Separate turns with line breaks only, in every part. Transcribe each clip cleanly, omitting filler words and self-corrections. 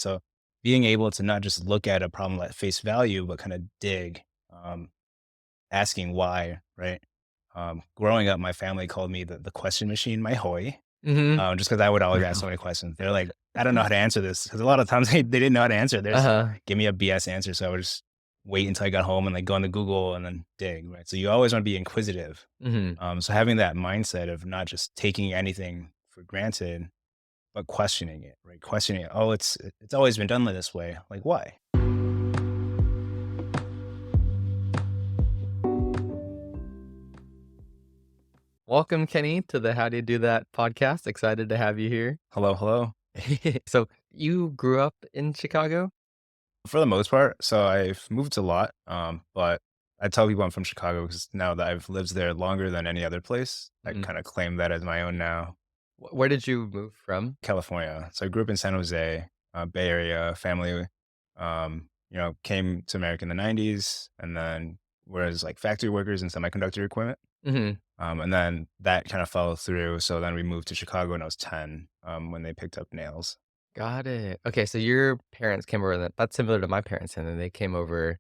So being able to not just look at a problem at face value, but kind of dig, asking why, right? Growing up, my family called me the question machine, my hoy,
Mhm.
just because I would always ask so many questions. They're like, I don't know how to answer this because a lot of times they didn't know how to answer. They just
Uh-huh.
give me a BS answer. So I would just wait until I got home and like go into Google and then dig, right? So you always want to be inquisitive.
Mhm.
So having that mindset of not just taking anything for granted, but questioning it, right? Questioning it. Oh, it's always been done this way. Like why?
Welcome, Kenny, to the How Do You Do That podcast. Excited to have you here.
Hello, hello.
So you grew up in Chicago?
For the most part, so I've moved a lot, but I tell people I'm from Chicago because now that I've lived there longer than any other place, I
Mhm.
kind of claim that as my own now.
Where did you move from?
California. So I grew up in San Jose, Bay Area. Family, came to America in the '90s, and then whereas like factory workers and semiconductor equipment,
Mhm.
and then that kind of fell through. So then we moved to Chicago when I was 10, when they picked up nails.
Got it. Okay, so your parents came over. That's similar to my parents, and then they came over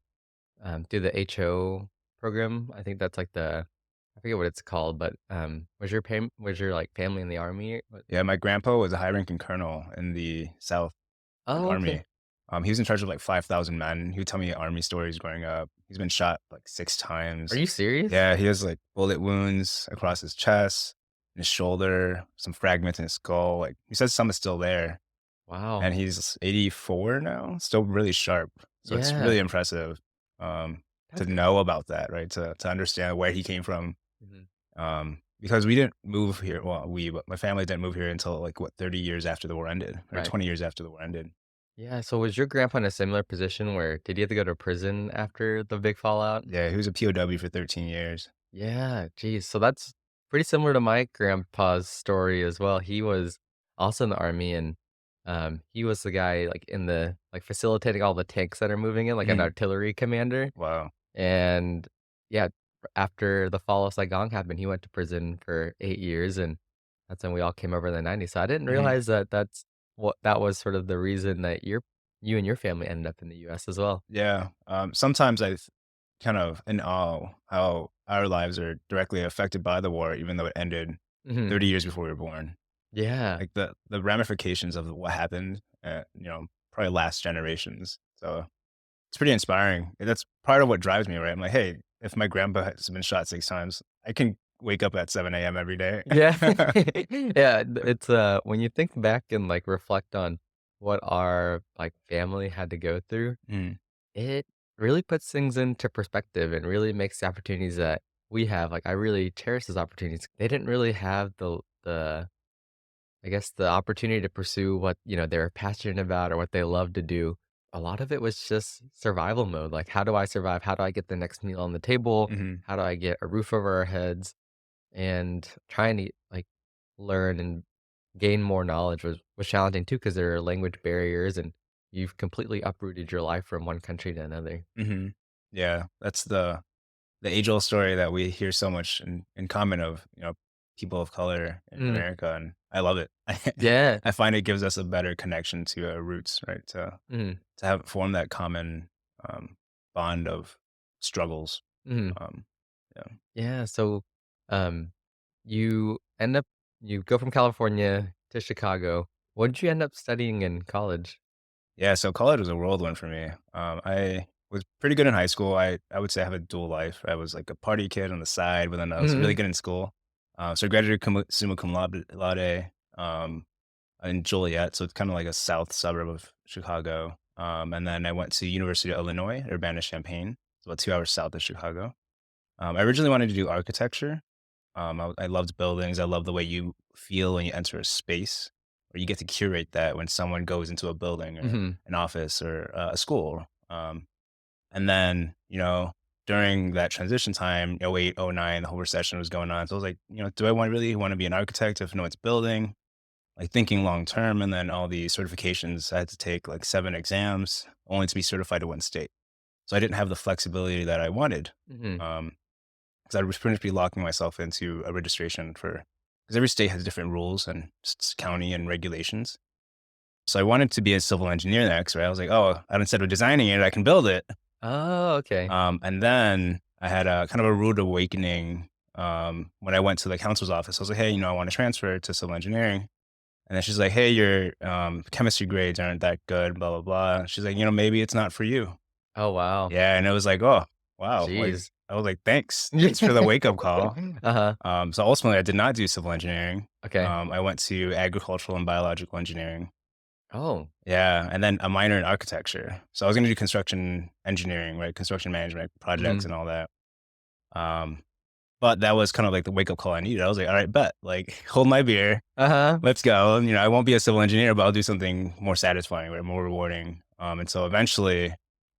through the HO program. I think that's like I forget what it's called, but was your like family in the army?
Yeah, my grandpa was a high-ranking colonel in the South. Like,
Oh, okay.
army. He was in charge of, like, 5,000 men. He would tell me army stories growing up. He's been shot, like, 6
Are
times.
you serious?
Yeah, he has, like, bullet wounds across his chest, his shoulder, some fragments in his skull, like, he says some is still there,
Wow.
and he's 84 now, still really sharp. So it's
Yeah.
really impressive, to
That's
know about that, right? To understand where he came from,
mhm.
because we didn't move here but my family didn't move here until, like, what, 30 years after the war ended, or
Right.
20 years after the war ended.
Yeah, so was your grandpa in a similar position where did he have to go to prison after the big fallout?
Yeah, he was a POW for 13 years.
Yeah, geez. So that's pretty similar to my grandpa's story as well. He was also in the army and he was the guy like in the like facilitating all the tanks that are moving in, like an
Mhm.
artillery commander.
Wow.
And yeah, after the fall of Saigon happened, he went to prison for 8 years and that's when we all came over in the 90s. So I didn't
Mhm.
realize that that was sort of the reason that you and your family ended up in the US as well.
Yeah, sometimes I kind of in awe how our lives are directly affected by the war, even though it ended
Mhm.
30 years before we were born.
Yeah.
Like, the ramifications of what happened, probably last generations. So, it's pretty inspiring, and that's part of what drives me, right? I'm like, "Hey, if my grandpa has been shot 6 times, I can wake up at 7 AM every day."
Yeah. Yeah, it's, when you think back and, like, reflect on what our, like, family had to go through,
Mm,
it really puts things into perspective and really makes the opportunities that we have, like, I really cherish those opportunities. They didn't really have the I guess, the opportunity to pursue what, they're passionate about or what they love to do. A lot of it was just survival mode, like, "How do I survive? How do I get the next meal on the table?
mhm.
How do I get a roof over our heads?" And trying to, like, learn and gain more knowledge was challenging too because there are language barriers, and you've completely uprooted your life from one country to another.
Mhm. Yeah, that's the age-old story that we hear so much in common of, people of color in
Mm,
America, and I love it.
yeah,
I find it gives us a better connection to our roots, right?
mhm,
To have form that common, bond of struggles.
mhm.
Um, yeah.
Yeah, so, um, you end up you go from California to Chicago. What did you end up studying in college?
Yeah, so college was a whirlwind for me. I was pretty good in high school. I would say I have a dual life. I was like a party kid on the side, but then I was really
Mhm.
good in school. So I graduated summa cum laude, in Joliet, so it's kinda like a south suburb of Chicago. And then I went to University of Illinois, Urbana-Champaign. It's about 2 hours south of Chicago. I originally wanted to do architecture. I loved buildings. I love the way you feel when you enter a space, or you get to curate that when someone goes into a building or
Mhm.
an office or a school. And then, during that transition time, '08, '09, the whole recession was going on. So I was like, do I really want to be an architect if no one's building? Like thinking long term, and then all the certifications. I had to take like 7 exams only to be certified to one state. So I didn't have the flexibility that I wanted.
Mhm.
Um, 'Cause I was pretty much be locking myself into a registration because every state has different rules and county and regulations. So I wanted to be a civil engineer next, right? I was like, oh, and instead of designing it, I can build it.
Oh, okay.
And then I had a kind of a rude awakening when I went to the counselor's office. I was like, hey, I want to transfer to civil engineering. And then she's like, hey, your chemistry grades aren't that good, blah, blah, blah. She's like, maybe it's not for you.
Oh, wow.
Yeah. And it was like, oh, wow. Like,
Jeez.
I was like, thanks. Thanks for the wake up call.
Uh-huh.
So ultimately, I did not do civil engineering.
Okay.
I went to agricultural and biological engineering.
Oh.
Yeah, and then a minor in architecture. So I was gonna do construction engineering, right? Construction management, projects,
Mhm.
and all that. Um, but that was kind of like the wake up call I needed. I was like, all right, bet, like, hold my beer,
Uh-huh.
let's go. And, I won't be a civil engineer, but I'll do something more satisfying, right? More rewarding. And so eventually,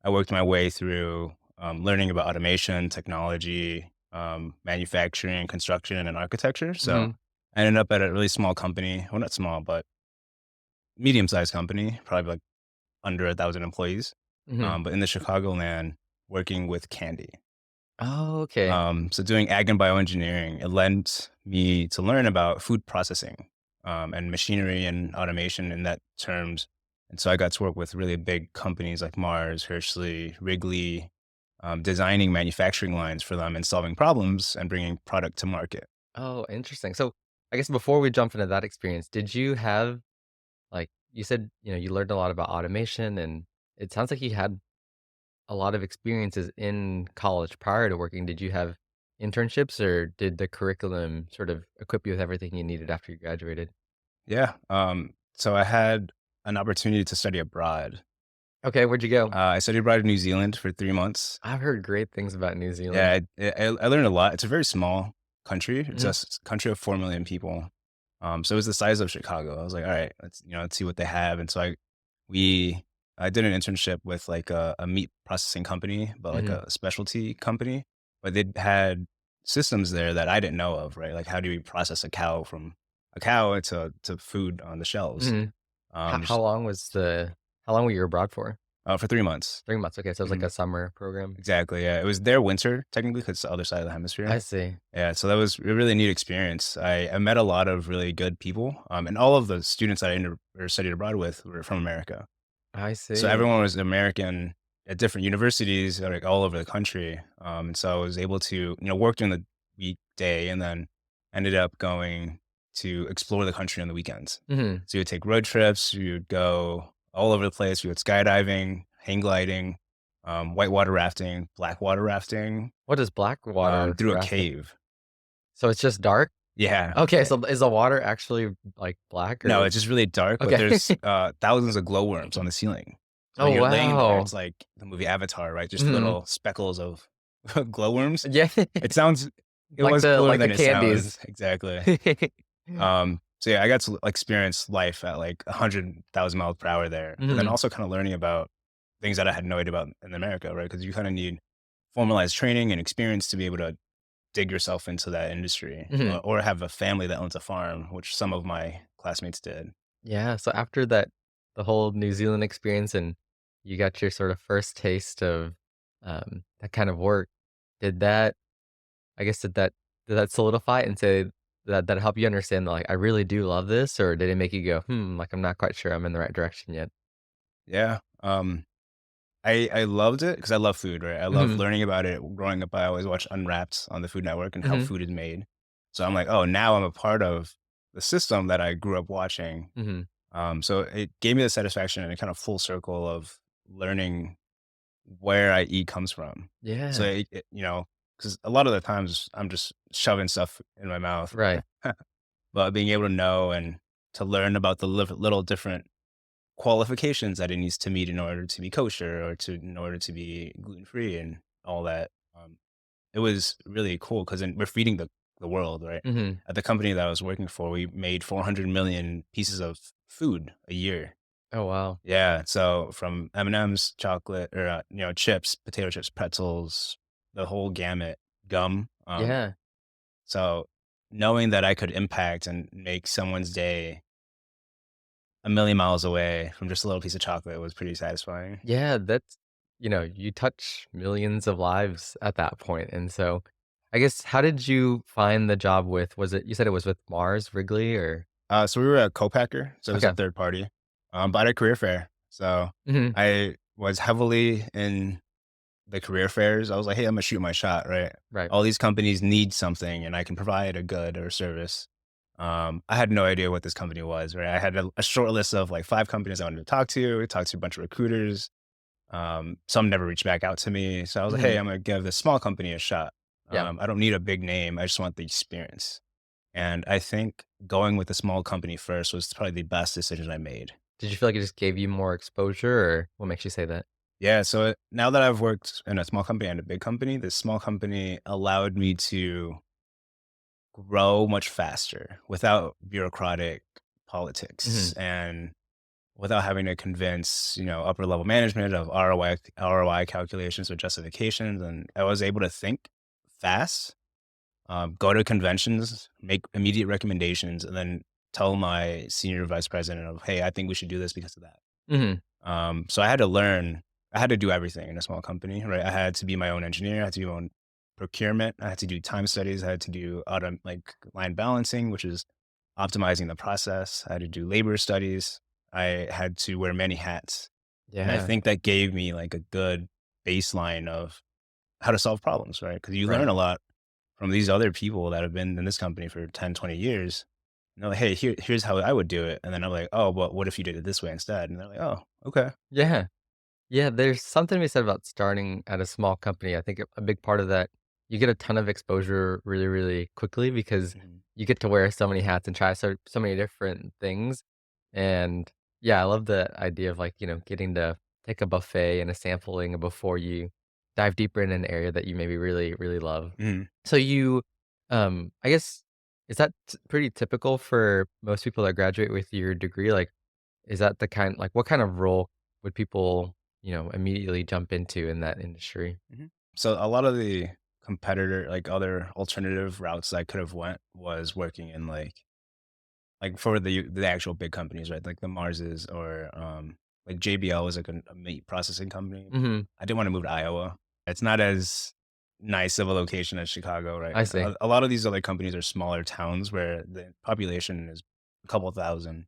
I worked my way through learning about automation, technology, manufacturing, construction, and architecture. So
Mhm.
I ended up at a really small company. Well, not small, but medium-sized company, probably like under 1,000 employees,
Mhm.
but in the Chicagoland working with candy.
Oh, okay.
So doing ag and bioengineering, it led me to learn about food processing, and machinery and automation in that terms. And so I got to work with really big companies like Mars, Hershey, Wrigley, designing manufacturing lines for them and solving problems and bringing product to market.
Oh, interesting. So, I guess before we jump into that experience, did you have like you said, you learned a lot about automation and it sounds like you had a lot of experiences in college prior to working. Did you have internships or did the curriculum sort of equip you with everything you needed after you graduated?
Yeah. So I had an opportunity to study abroad.
Okay, where'd you go?
I studied abroad in New Zealand for 3 months.
I've heard great things about New Zealand.
Yeah, I learned a lot. It's a very small country. It's a
Mhm,
country of 4 million people. So it was the size of Chicago. I was like, all right, let's see what they have. And so we I did an internship with like a meat processing company, but like
mhm,
a specialty company. But they had systems there that I didn't know of, right? Like how do we process a cow from a cow to food on the shelves?
mhm. How
Um,
how
just,
long was the how long were you abroad for?
for 3 months.
3 months, okay, so it was like
Mhm.
a summer program.
Exactly. Yeah, it was their winter technically because it's the other side of the
I
hemisphere.
see.
Yeah, so that was a really neat experience. I met a lot of really good people, and all of the students that I or studied abroad with were from America.
I
So
see.
everyone was American at different universities, like all over the country. And so I was able to, work during the weekday and then ended up going to explore the country on the weekends.
Mhm.
So you would take road trips, you would go all over the place. You would skydiving, hang gliding, whitewater rafting, black water rafting,
What is black water
through a
rafting?
cave.
So it's just dark?
Yeah.
Okay, so is the water actually, like, black
No,
or
it's just really dark, but
okay.
there's, thousands of glowworms on the ceiling. So when
Oh,
you're laying there, it's
wow.
like the movie Avatar, right? Just
Mhm.
little speckles of glowworms.
Yeah.
It sounds it
Like
was
the
cooler
like the
than it
candies.
sounds. Exactly. So yeah, I got to experience life at like 100,000 miles per hour there, but then
Mhm,
also kinda learning about things that I had no idea about in America, right? Because you kinda need formalized training and experience to be able to dig yourself into that industry,
mhm.
or have a family that owns a farm, which some of my classmates did.
Yeah, so after that the whole New Zealand experience and you got your sort of first taste of, that kind of work, did that I guess, did that solidify and say that help you understand that, like, "I really do love this," or did it make you go, "Hmm, like, I'm not quite sure I'm in the right direction yet?"
Yeah, I loved it because I love food, right? I love
Mhm,
learning about it. Growing up, I always watched Unwrapped on the Food Network and how
mhm,
food is made. So I'm like, "Oh, now I'm a part of the system that I grew up watching."
mhm.
So it gave me the satisfaction and a kind of full circle of learning where I eat comes from. So
Yeah,
because a lot of the times I'm just shoving stuff in my mouth,
right.
but being able to know and to learn about the little different qualifications that it needs to meet in order to be kosher or in order to be gluten free and all that. It was really cool because we're feeding the world, right?
Mhm.
At the company that I was working for, we made 400 million pieces of food a year.
Oh, wow.
Yeah, so from M&Ms, chocolate, or chips, potato chips, pretzels, the whole gamut, gum.
Yeah.
So knowing that I could impact and make someone's day a million miles away from just a little piece of chocolate was pretty satisfying.
Yeah, that's you touch millions of lives at that point, and so, I guess, how did you find the job with was it you said it was with Mars Wrigley or
So we were a co-packer, so it was a
okay.
third party. But at a career fair. So
Mhm.
I was heavily in the career fairs. I was like, "Hey, Imma shoot my shot," right?
Right.
All these companies need something, and I can provide a good or service. I had no idea what this company was, right? I had a short list of, like, 5 companies I wanted to talk to a bunch of recruiters. Some never reached back out to me, so I was like, "Hey,
Mhm.
I'm gonna give this small company a shot.
Yeah.
I don't need a big name, I just want the experience." And I think going with a small company first was probably the best decision I made.
Did you feel like it just gave you more exposure, or what makes you say that?
Yeah, so now that I've worked in a small company and a big company, this small company allowed me to grow much faster without bureaucratic politics
Mhm.
and without having to convince, upper level management of ROI calculations or justifications. And I was able to think fast, go to conventions, make immediate recommendations, and then tell my senior vice president of, hey, I think we should do this because of that.
Mhm.
So I had to learn, I had to do everything in a small company, right? I had to be my own engineer, I had to do my own procurement, I had to do time studies, I had to do like line balancing, which is optimizing the process. I had to do labor studies. I had to wear many hats. And I
Yeah.
think that gave me like a good baseline of how to solve problems, right? Because you learn
Right.
a lot from these other people that have been in this company for 10, 20 years. Like, hey, here's how I would do it. And then I'm like, oh, but what if you did it this way instead? And they're like, oh, okay.
Yeah. Yeah, there's something to be said about starting at a small company. I think a big part of that, you get a ton of exposure really, really quickly because
Mhm.
you get to wear so many hats and try so many different things. And yeah, I love the idea of like, getting to take a buffet and a sampling before you dive deeper in an area that you maybe really, really love.
Mhm.
So I guess, is that pretty typical for most people that graduate with your degree? Like, is that the kind like, what kind of role would people, immediately jump into in that industry?
Mhm. So a lot of the competitor, like other alternative routes I could have went was working in like for the actual big companies, right? Like the Marses or like JBL is like a meat processing company.
Mhm.
I didn't want to move to Iowa. It's not as nice of a location as Chicago, right?
I see.
A lot of these other companies are smaller towns where the population is a couple thousand.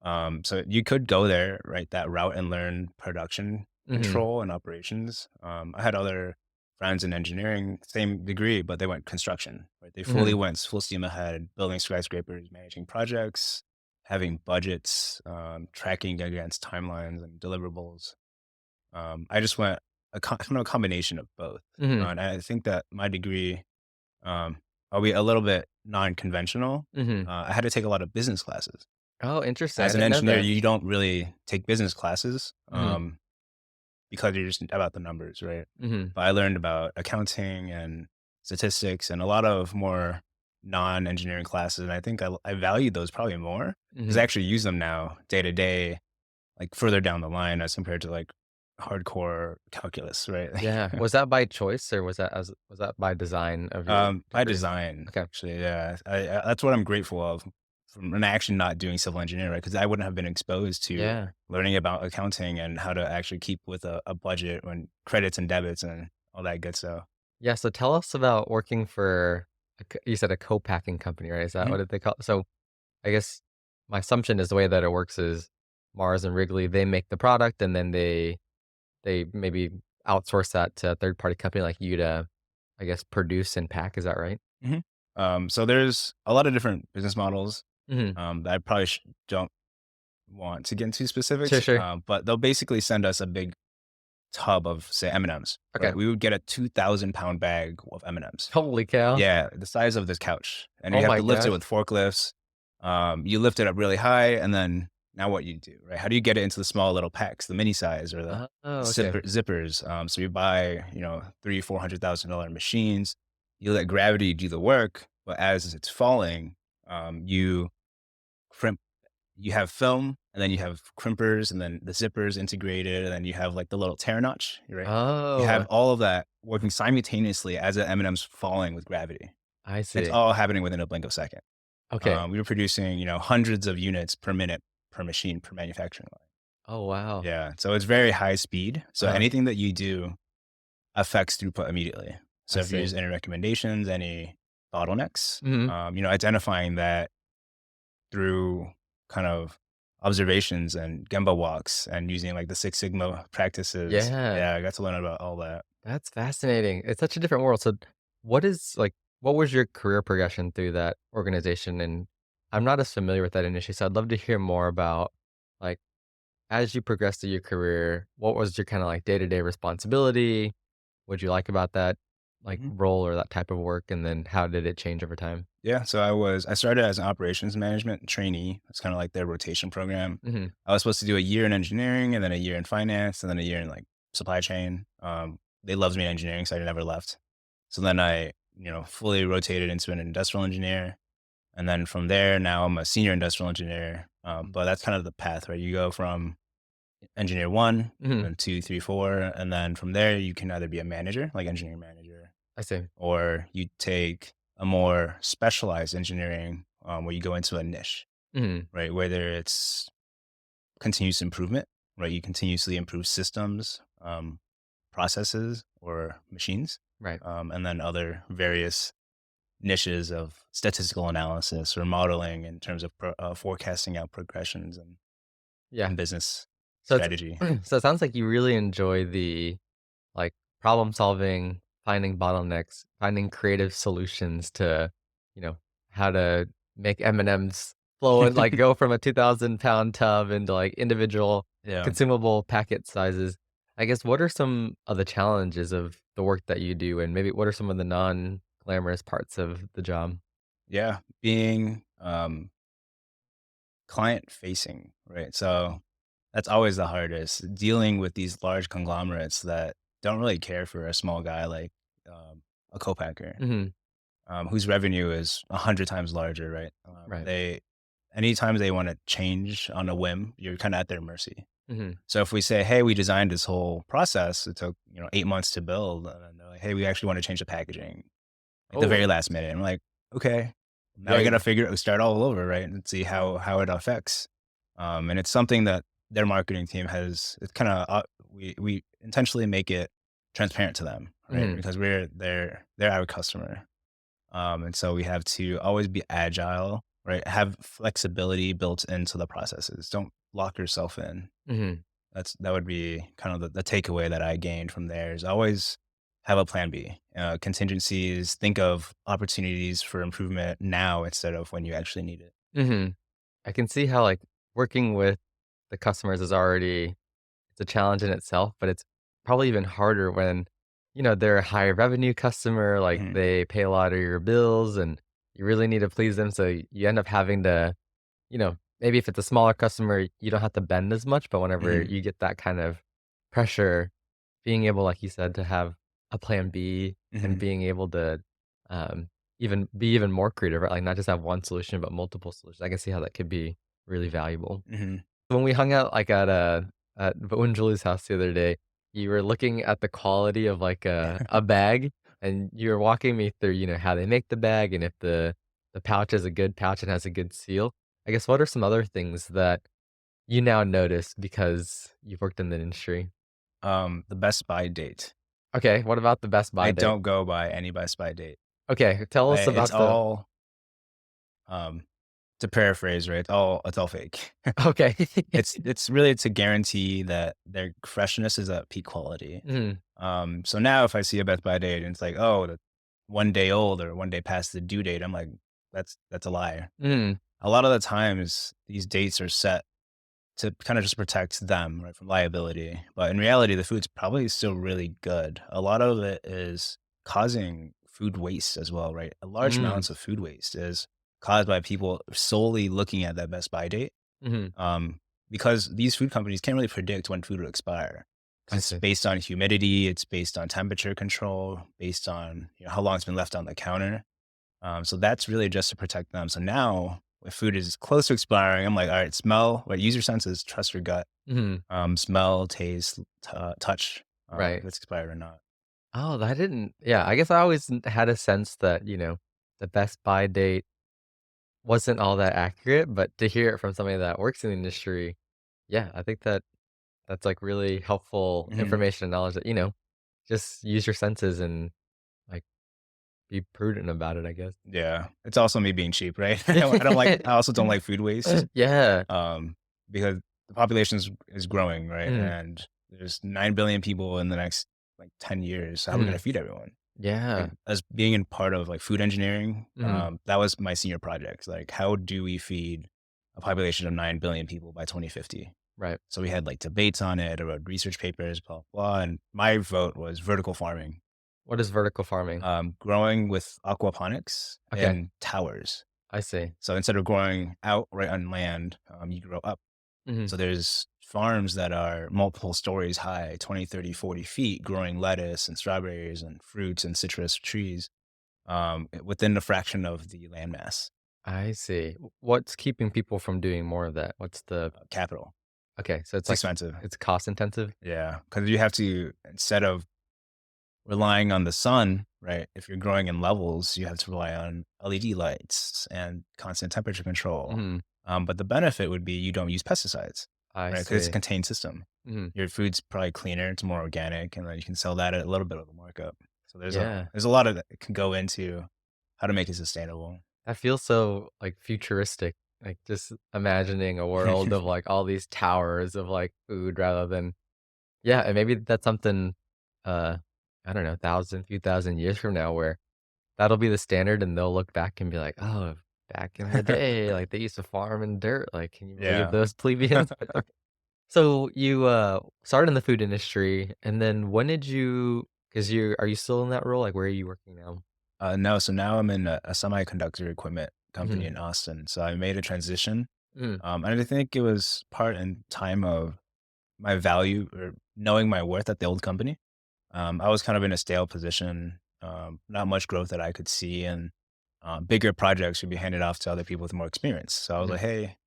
So you could go there, right, that route and learn production
Mhm.
control and operations. I had other friends in engineering, same degree, but they went construction, right? They fully
Mhm.
went full steam ahead, building skyscrapers, managing projects, having budgets, tracking against timelines and deliverables. I just went kind of a combination of both.
Mhm.
And I think that my degree, um, albeit a little bit non-conventional,
Mhm.
I had to take a lot of business classes.
Oh, interesting. I
As an
didn't know
engineer,
that.
you don't really take business classes,
Mhm.
because you're just about the numbers, right?
Mhm.
But I learned about accounting and statistics and a lot of more non-engineering classes, and I think I valued those probably more because I
Mhm.
actually use them now day to day, like, further down the line as compared to, like, hardcore calculus, right?
Yeah. Was that by choice or was that by design of your
By
degree?
design,
Okay.
actually, yeah. I that's what I'm grateful of from and actually not doing civil engineering, right? Because I wouldn't have been exposed to
Yeah.
learning about accounting and how to actually keep with a budget when credits and debits and all that good stuff.
Yeah, so tell us about working for you said a co-packing company, right? Is that
Mhm,
what they call so I guess my assumption is the way that it works is Mars and Wrigley, they make the product and then they maybe outsource that to a third party company like you to, I guess, produce and pack, is that right?
mhm. So there's a lot of different business models,
Mhm.
that I probably don't want to get into
Sure,
specifics,
sure.
but they'll basically send us a big tub of, say, M&Ms,
Okay.
right? We would get a 2,000-pound bag of M&Ms.
Holy cow.
Yeah, the size of this couch, and
Oh
you have
my
to lift it
gosh.
with forklifts. You lift it up really high, and then now what you do, right? How do you get it into the small little packs, the mini size or the
Oh, okay.
zippers? So you buy, $300,000-$400,000 machines. You let gravity do the work, but as it's falling, you crimp. You have film, and then you have crimpers, and then the zippers integrated, and then you have like the little tear notch, right? You have
Oh,
all of that working simultaneously as the M&M's falling with gravity.
I
It's
see.
all happening within a blink of a second.
Okay.
We were producing, hundreds of units per minute per machine per manufacturing line.
Oh, wow.
Yeah, so it's very high speed. So
Uh-huh.
anything that you do affects throughput immediately. So
I
if you
see.
use any recommendations, any bottlenecks,
Mhm.
identifying that through kind of observations and Gemba walks and using, like, the Six Sigma practices.
Yeah,
Yeah, I got to learn about all that.
that's fascinating. It's such a different world. So, what is like, what was your career progression through that organization? And I'm not as familiar with that industry, so I'd love to hear more about like as you progressed through your career, what was your kind of like day to day responsibility? What'd you like about that like
Mhm.
role or that type of work? And then how did it change over time?
Yeah, so I started as an operations management trainee. It's kinda like their rotation program.
Hmm.
I was supposed to do a year in engineering and then a year in finance and then a year in, like, supply chain. They loved me in engineering, so I never left. So then I, fully rotated into an industrial engineer, and then from there, now I'm a senior industrial engineer. But that's kind of the path, right? You go from engineer 1,
Hmm.
then 2, 3, 4, and then from there, you can either be a manager, like engineering manager,
I see.
or you take a more specialized engineering, where you go into a niche,
Hmm.
right? Whether it's continuous improvement, right? You continuously improve systems, processes, or machines,
Right.
and then other various niches of statistical analysis or modeling in terms of forecasting out progressions
Yeah.
and business
So it's
strategy.
so it sounds like you really enjoy the like problem solving, finding bottlenecks, finding creative solutions to, you know, how to make M&Ms flow and like go from a 2,000 pound tub into like individual
Yeah.
consumable packet sizes. I guess what are some of the challenges of the work that you do, and maybe what are some of the non glamorous parts of the job?
Yeah. Being client facing, right? So that's always the hardest, dealing with these large conglomerates that don't really care for a small guy like a co-packer,
Hmm.
whose revenue is 100 times larger, right?
Right.
Anytime they want to change on a whim, you're kind of at their mercy.
Hmm.
So if we say, "Hey, we designed this whole process, it took 8 months to build," and then they're like, "Hey, we actually want to change the packaging at the very
Oh,
last minute." I'm like, "Okay, now
yeah.
we got to start all over, right, and see how it affects." And it's something that their marketing team has. It's kind of we intentionally make it transparent to them, right?
Hmm.
Because they're our customer, and so we have to always be agile, right? Have flexibility built into the processes. Don't lock yourself in.
Hmm.
That would be kind of the takeaway that I gained from there is always have a plan B. Contingencies, think of opportunities for improvement now instead of when you actually need it.
Hmm. I can see how like working with the customers is already it's a challenge in itself, but it's probably even harder when, they're a high revenue customer, like
Mhm,
they pay a lot of your bills and you really need to please them. So you end up having to, maybe if it's a smaller customer, you don't have to bend as much. But whenever
mhm,
you get that kind of pressure, being able, like you said, to have a plan B and
mhm,
being able to um, even be even more creative, right? Like not just have one solution, but multiple solutions. I can see how that could be really valuable.
mhm.
When we hung out, like, at Bo and Julie's house the other day, you were looking at the quality of, like, a bag, and you were walking me through, how they make the bag and if the pouch is a good pouch and has a good seal. I guess what are some other things that you now notice because you've worked in the industry?
The Best Buy date.
Okay, what about the Best
I
Buy date?
don't go by any Best Buy date.
Okay, tell us
It's
about the
all, um, to paraphrase, right? It's all fake.
okay.
It's really to guarantee that their freshness is at peak quality.
Mhm,
So now if I see a Best By date and it's like, oh, the 1 day old or 1 day past the due date, I'm like, that's a lie.
mhm,
A lot of the times these dates are set to kind of just protect them, right, from liability. But in reality, the food's probably still really good. A lot of it is causing food waste as well, right? A large
mm,
amounts of food waste is caused by people solely looking at that Best By date,
mhm,
um, because these food companies can't really predict when food will expire because
I
it's
see.
based on humidity, it's based on temperature control, based on how long it's been left on the counter. So that's really just to protect them. So now, if food is close to expiring, I'm like, all right, smell, right? Use your senses, trust your gut.
Mhm,
Smell, taste, touch,
right.
if it's expired or not.
Oh, I didn't yeah, I guess I always had a sense that, the Best Buy date wasn't all that accurate, but to hear it from somebody that works in the industry, yeah, I think that that's, like, really helpful
Hmm.
information and knowledge that, just use your senses and, like, be prudent about it, I guess.
Yeah, it's also me being cheap, right? I also don't like food waste.
Yeah.
Um, because the population is growing, right?
Mhm,
And there's 9 billion people in the next, like, 10 years. So how are we gonna
mhm.
feed everyone? Like,
Yeah.
as being in part of, like, food engineering,
Mhm.
that was my senior project. Like, how do we feed a population of 9 billion people by 2050?
Right.
So we had, like, debates on it, I wrote research papers, blah, blah, and my vote was vertical farming,
What is vertical farming?
growing with aquaponics
Okay,
in towers.
I see.
So instead of growing out right on land, you grow up.
Mhm.
So there's farms that are multiple stories high, 20, 30, 40 feet, growing lettuce and strawberries and fruits and citrus trees within a fraction of the landmass
I see. What's keeping people from doing more of that? What's the
capital.
okay, so it's
It's
like
expensive.
it's cost intensive?
Yeah. Because you have to, instead of relying on the sun, right? If you're growing in levels, you have to rely on LED lights and constant temperature control.
Mhm.
But the benefit would be you don't use pesticides,
I
right? Because it's a
see.
contained system.
Mhm.
Your food's probably cleaner, it's more organic, and then you can sell that at a little bit of a markup. So
Yeah.
there's a lot of that can go into how to make it sustainable.
That feels so, like, futuristic, like, just imagining a world of, like, all these towers of, like, food rather than yeah, and maybe that's something, uh, I don't know, few thousand years from now where that'll be the standard and they'll look back and be like, "Oh, back in the day, like, they used to farm in dirt, like, can you believe
Yeah.
those plebeians?" So you, started in the food industry, and then when did you 'cause you are you still in that role? Like, where are you working now?
No, so now I'm in a semiconductor equipment company
Mhm.
in Austin. So I made a transition,
Mm,
and I think it was part in time of my value or knowing my worth at the old company. I was kind of in a stale position, not much growth that I could see, and bigger projects would be handed off to other people with more experience. So I was
mhm.
like, hey,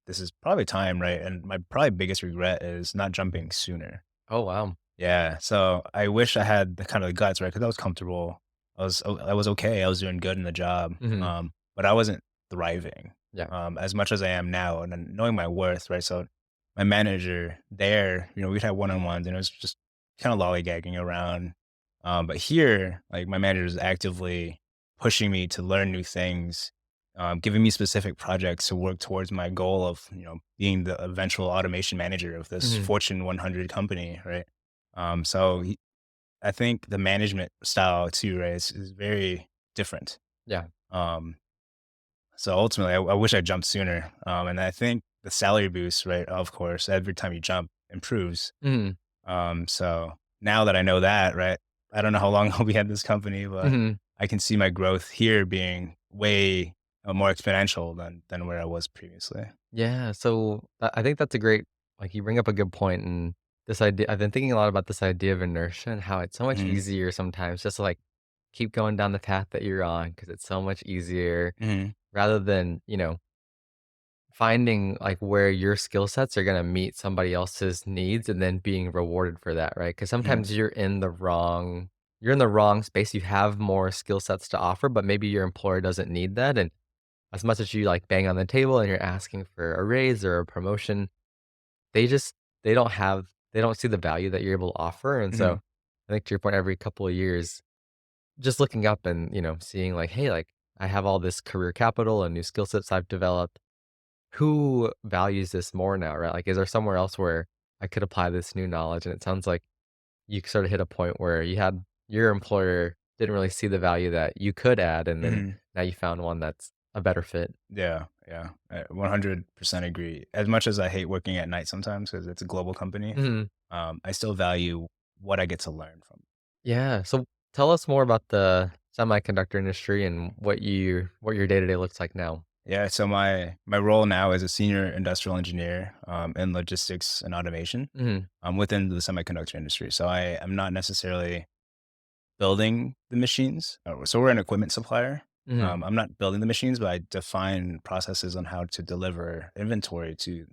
this is probably time, right? And my probably biggest regret is not jumping sooner.
Oh, wow.
Yeah, so I wish I had the kind of guts, right? Because I was comfortable. I was okay. I was doing good in the job,
Mhm.
but I wasn't thriving
Yeah.
as much as I am now. And then knowing my worth, right? So my manager there, we'd have one on ones, and it was just kind of lollygagging around. But here, like my manager is actively pushing me to learn new things, giving me specific projects to work towards my goal of being the eventual automation manager of this
Mhm.
Fortune 100 company, right? So I think the management style too, right, is very different.
Yeah.
Um, so ultimately, I wish I jumped sooner. And I think the salary boost, right, of course, every time you jump improves.
Mhm.
So now that I know that, right, I don't know how long I'll be at this company, but
Mhm.
I can see my growth here being way more exponential than where I was previously.
Yeah, so I think that's a great like, you bring up a good point, and this idea I've been thinking a lot about this idea of inertia and how it's so much
Hmm.
easier sometimes just to, like, keep going down the path that you're on because it's so much easier
Hmm.
rather than, finding, like, where your skill sets are gonna meet somebody else's needs and then being rewarded for that, right? Because
Hmm.
sometimes you're in the wrong space, you have more skill sets to offer, but maybe your employer doesn't need that, and as much as you, like, bang on the table and you're asking for a raise or a promotion, they just they don't see the value that you're able to offer, and
Hmm.
so, I think to your point, every couple of years, just looking up and, seeing like, "Hey, like, I have all this career capital and new skill sets I've developed. Who values this more now?" Right? Like, is there somewhere else where I could apply this new knowledge? And it sounds like you sort of hit a point where your employer didn't really see the value that you could add, and then
Hmm.
now you found one that's a better fit.
Yeah, yeah, I 100% agree. As much as I hate working at night sometimes because it's a global company,
Mhm.
I still value what I get to learn from.
Yeah, so tell us more about the semiconductor industry and what your day-to-day looks like now.
Yeah, so my role now is a senior industrial engineer in logistics and automation
Mhm,
within the semiconductor industry. So I am not necessarily building the machines. So we're an equipment supplier.
mhm.
I'm not building the machines, but I define processes on how to deliver inventory to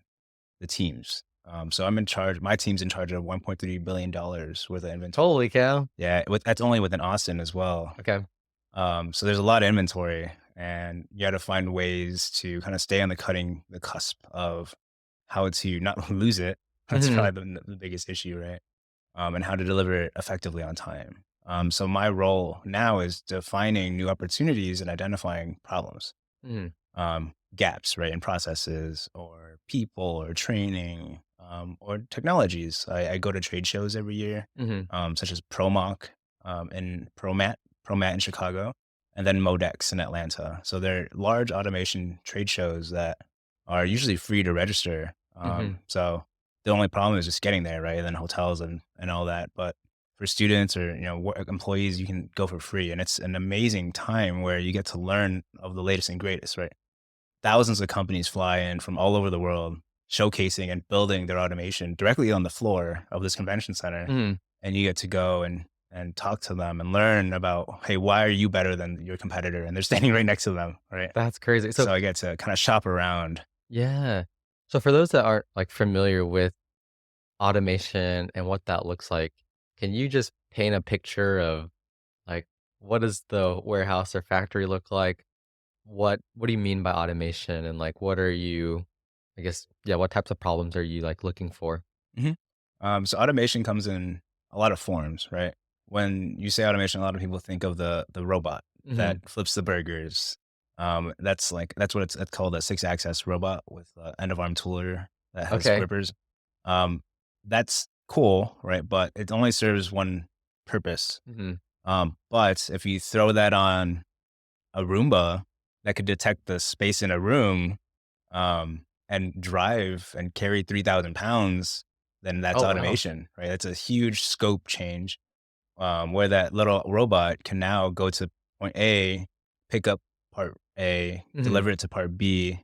the teams. So I'm in charge. My team's in charge of $1.3 billion worth of inventory.
Holy cow.
Yeah, that's only within Austin as well.
Okay.
So there's a lot of inventory, and you got to find ways to kind of stay on the cusp of how to not lose it. That's
Mhm,
probably the biggest issue, right? And how to deliver it effectively on time. So my role now is defining new opportunities and identifying problems.
mhm.
gaps, right, in processes or people or training, or technologies. I go to trade shows every year,
Mhm.
such as ProMock, and ProMat in Chicago, and then Modex in Atlanta. So they're large automation trade shows that are usually free to register.
Mhm.
So the only problem is just getting there, right? And then hotels and all that. But for students or employees, you can go for free, and it's an amazing time where you get to learn of the latest and greatest, right? Thousands of companies fly in from all over the world, showcasing and building their automation directly on the floor of this convention center,
Mhm.
and you get to go and talk to them and learn about, hey, why are you better than your competitor? And they're standing right next to them, right?
That's crazy. So
So I get to kind of shop around.
yeah. So for those that aren't, like, familiar with automation and what that looks like, can you just paint a picture of, like, what does the warehouse or factory look like? What do you mean by automation? And, like, what are you I guess, yeah, what types of problems are you, like, looking for?
Mhm. So automation comes in a lot of forms, right? When you say automation, a lot of people think of the robot that
Mhm.
flips the burgers. That's what it's called, a six axis robot with end of arm tooler that has
Okay.
grippers. Um, that's cool, right? But it only serves one purpose.
Mhm.
But if you throw that on a Roomba that could detect the space in a room, and drive and carry 3,000 pounds, then that's
Oh, wow.
automation, right? That's a huge scope change, where that little robot can now go to point A, pick up part A,
Mhm.
deliver it to part B,